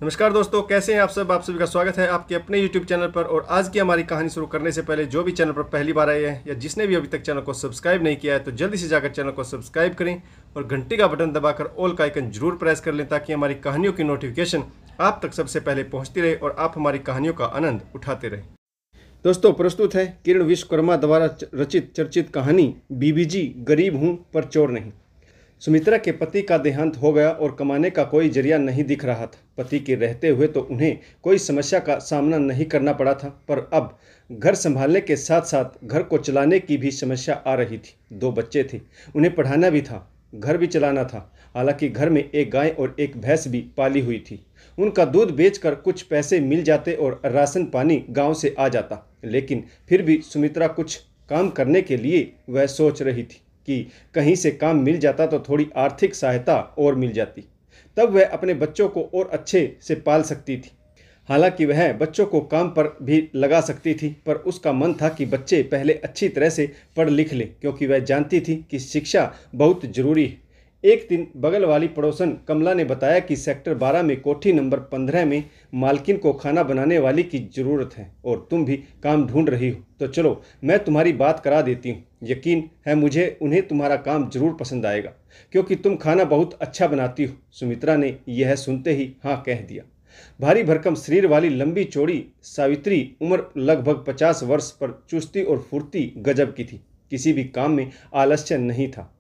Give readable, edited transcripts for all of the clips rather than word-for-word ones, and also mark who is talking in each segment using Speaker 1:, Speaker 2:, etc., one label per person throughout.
Speaker 1: नमस्कार दोस्तों, कैसे हैं आप सब। आप सभी का स्वागत है आपके अपने YouTube चैनल पर। और आज की हमारी कहानी शुरू करने से पहले जो भी चैनल पर पहली बार आए हैं या जिसने भी अभी तक चैनल को सब्सक्राइब नहीं किया है तो जल्दी से जाकर चैनल को सब्सक्राइब करें और घंटी का बटन दबाकर ऑल का आइकन जरूर प्रेस कर लें ताकि हमारी कहानियों की नोटिफिकेशन आप तक सबसे पहले पहुँचती रहे और आप हमारी कहानियों का आनंद उठाते रहें। दोस्तों, प्रस्तुत है किरण विश्वकर्मा द्वारा रचित चर्चित कहानी बीबीजी गरीब हूँ पर चोर नहीं। सुमित्रा के पति का देहांत हो गया और कमाने का कोई जरिया नहीं दिख रहा था। पति के रहते हुए तो उन्हें कोई समस्या का सामना नहीं करना पड़ा था, पर अब घर संभालने के साथ साथ घर को चलाने की भी समस्या आ रही थी। 2 बच्चे थे, उन्हें पढ़ाना भी था, घर भी चलाना था। हालांकि घर में एक गाय और एक भैंस भी पाली हुई थी। उनका दूध बेचकर कुछ पैसे मिल जाते और राशन पानी गांव से आ जाता, लेकिन फिर भी सुमित्रा कुछ काम करने के लिए वह सोच रही थी कि कहीं से काम मिल जाता तो थोड़ी आर्थिक सहायता और मिल जाती, तब वह अपने बच्चों को और अच्छे से पाल सकती थी। हालांकि वह बच्चों को काम पर भी लगा सकती थी, पर उसका मन था कि बच्चे पहले अच्छी तरह से पढ़ लिख लें, क्योंकि वह जानती थी कि शिक्षा बहुत जरूरी है। एक दिन बगल वाली पड़ोसन कमला ने बताया कि सेक्टर 12 में कोठी नंबर 15 में मालकिन को खाना बनाने वाली की ज़रूरत है और तुम भी काम ढूंढ रही हो, तो चलो मैं तुम्हारी बात करा देती हूँ। यकीन है मुझे उन्हें तुम्हारा काम जरूर पसंद आएगा, क्योंकि तुम खाना बहुत अच्छा बनाती हो। सुमित्रा ने यह सुनते ही हाँ कह दिया। भारी भरकम शरीर वाली लंबी चौड़ी सावित्री, उम्र लगभग 50 वर्ष, पर चुस्ती और फुर्ती गजब की थी। किसी भी काम में आलस्य नहीं था।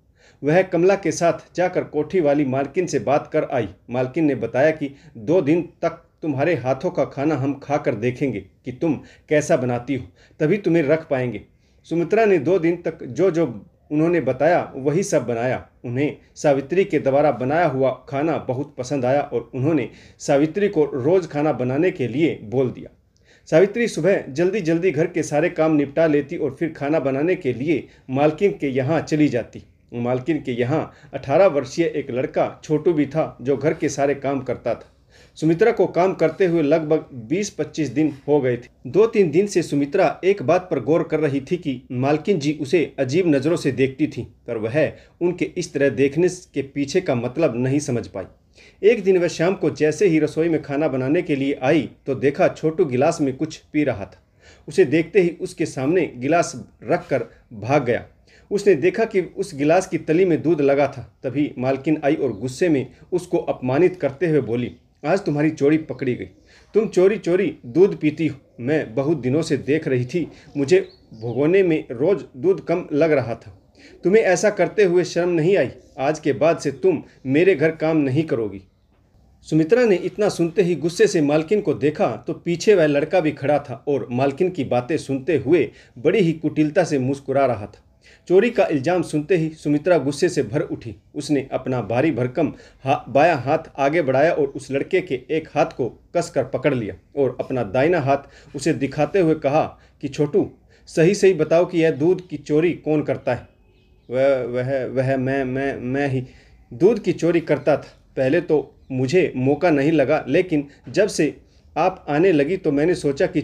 Speaker 1: वह कमला के साथ जाकर कोठी वाली मालकिन से बात कर आई। मालकिन ने बताया कि 2 दिन तक तुम्हारे हाथों का खाना हम खाकर देखेंगे कि तुम कैसा बनाती हो, तभी तुम्हें रख पाएंगे। सुमित्रा ने 2 दिन तक जो जो उन्होंने बताया वही सब बनाया। उन्हें सावित्री के द्वारा बनाया हुआ खाना बहुत पसंद आया और उन्होंने सावित्री को रोज़ खाना बनाने के लिए बोल दिया। सावित्री सुबह जल्दी जल्दी घर के सारे काम निपटा लेती और फिर खाना बनाने के लिए मालकिन के यहाँ चली जाती। मालकिन के यहाँ 18 वर्षीय एक लड़का छोटू भी था जो घर के सारे काम करता था। सुमित्रा को काम करते हुए लगभग 20-25 दिन हो गए थे। 2-3 दिन से सुमित्रा एक बात पर गौर कर रही थी कि मालकिन जी उसे अजीब नज़रों से देखती थी, पर वह उनके इस तरह देखने के पीछे का मतलब नहीं समझ पाई। एक दिन वह शाम को जैसे ही रसोई में खाना बनाने के लिए आई तो देखा छोटू गिलास में कुछ पी रहा था। उसे देखते ही उसके सामने गिलास रख कर भाग गया। उसने देखा कि उस गिलास की तली में दूध लगा था। तभी मालकिन आई और गुस्से में उसको अपमानित करते हुए बोली, आज तुम्हारी चोरी पकड़ी गई। तुम चोरी चोरी दूध पीती हो। मैं बहुत दिनों से देख रही थी, मुझे भगोने में रोज दूध कम लग रहा था। तुम्हें ऐसा करते हुए शर्म नहीं आई? आज के बाद से तुम मेरे घर काम नहीं करोगी। सुमित्रा ने इतना सुनते ही गुस्से से मालकिन को देखा तो पीछे वह लड़का भी खड़ा था और मालकिन की बातें सुनते हुए बड़ी ही कुटिलता से मुस्कुरा रहा था। चोरी का इल्जाम सुनते ही सुमित्रा गुस्से से भर उठी। उसने अपना भारी भरकम बायां हाथ आगे बढ़ाया और उस लड़के के एक हाथ को कसकर पकड़ लिया और अपना दाहिना हाथ उसे दिखाते हुए कहा कि छोटू, सही सही बताओ कि यह दूध की चोरी कौन करता है? वह मैं ही दूध की चोरी करता था। पहले तो मुझे मौका नहीं लगा, लेकिन जब से आप आने लगी तो मैंने सोचा कि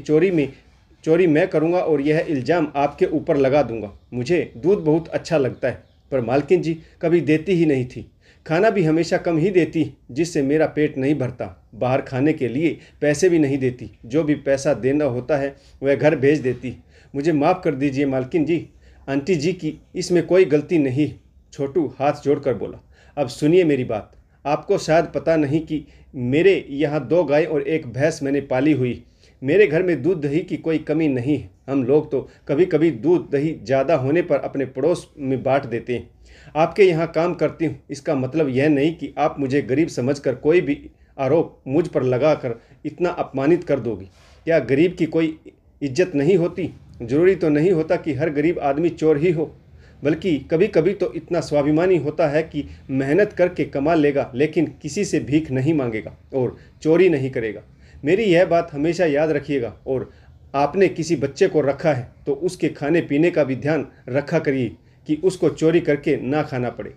Speaker 1: चोरी मैं करूंगा और यह इल्ज़ाम आपके ऊपर लगा दूंगा। मुझे दूध बहुत अच्छा लगता है, पर मालकिन जी कभी देती ही नहीं थी। खाना भी हमेशा कम ही देती, जिससे मेरा पेट नहीं भरता। बाहर खाने के लिए पैसे भी नहीं देती। जो भी पैसा देना होता है वह घर भेज देती। मुझे माफ़ कर दीजिए मालकिन जी, आंटी जी की इसमें कोई गलती नहीं। छोटू हाथ जोड़कर बोला, अब सुनिए मेरी बात। आपको शायद पता नहीं कि मेरे यहाँ 2 गाय और 1 भैंस मैंने पाली हुई। मेरे घर में दूध दही की कोई कमी नहीं है। हम लोग तो कभी कभी दूध दही ज़्यादा होने पर अपने पड़ोस में बांट देते हैं। आपके यहाँ काम करती हूँ, इसका मतलब यह नहीं कि आप मुझे गरीब समझकर कोई भी आरोप मुझ पर लगाकर इतना अपमानित कर दोगी। क्या गरीब की कोई इज्जत नहीं होती? ज़रूरी तो नहीं होता कि हर गरीब आदमी चोर ही हो, बल्कि कभी कभी तो इतना स्वाभिमानी होता है कि मेहनत करके कमा लेगा, लेकिन किसी से भीख नहीं मांगेगा और चोरी नहीं करेगा। मेरी यह बात हमेशा याद रखिएगा। और आपने किसी बच्चे को रखा है तो उसके खाने पीने का भी ध्यान रखा करिए कि उसको चोरी करके ना खाना पड़े।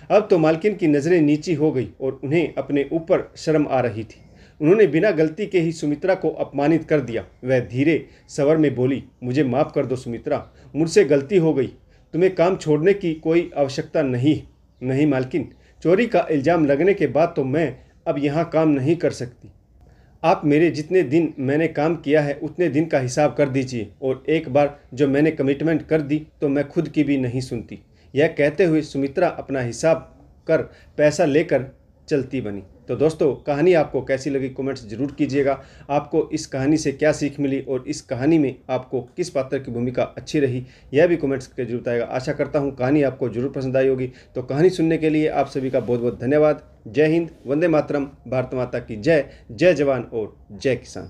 Speaker 1: अब तो मालकिन की नज़रें नीची हो गई और उन्हें अपने ऊपर शर्म आ रही थी। उन्होंने बिना गलती के ही सुमित्रा को अपमानित कर दिया। वह धीरे स्वर में बोली, मुझे माफ़ कर दो सुमित्रा, मुझसे गलती हो गई। तुम्हें काम छोड़ने की कोई आवश्यकता नहीं मालकिन, चोरी का इल्ज़ाम लगने के बाद तो मैं अब यहाँ काम नहीं कर सकती। आप मेरे जितने दिन मैंने काम किया है उतने दिन का हिसाब कर दीजिए, और एक बार जो मैंने कमिटमेंट कर दी तो मैं खुद की भी नहीं सुनती। यह कहते हुए सुमित्रा अपना हिसाब कर पैसा लेकर चलती बनी। तो दोस्तों, कहानी आपको कैसी लगी कमेंट्स जरूर कीजिएगा। आपको इस कहानी से क्या सीख मिली और इस कहानी में आपको किस पात्र की भूमिका अच्छी रही, यह भी कमेंट्स के जरूर बताएगा। आशा करता हूँ कहानी आपको जरूर पसंद आई होगी। तो कहानी सुनने के लिए आप सभी का बहुत बहुत धन्यवाद। जय हिंद, वंदे मातरम, भारत माता की जय। जय जवान और जय किसान।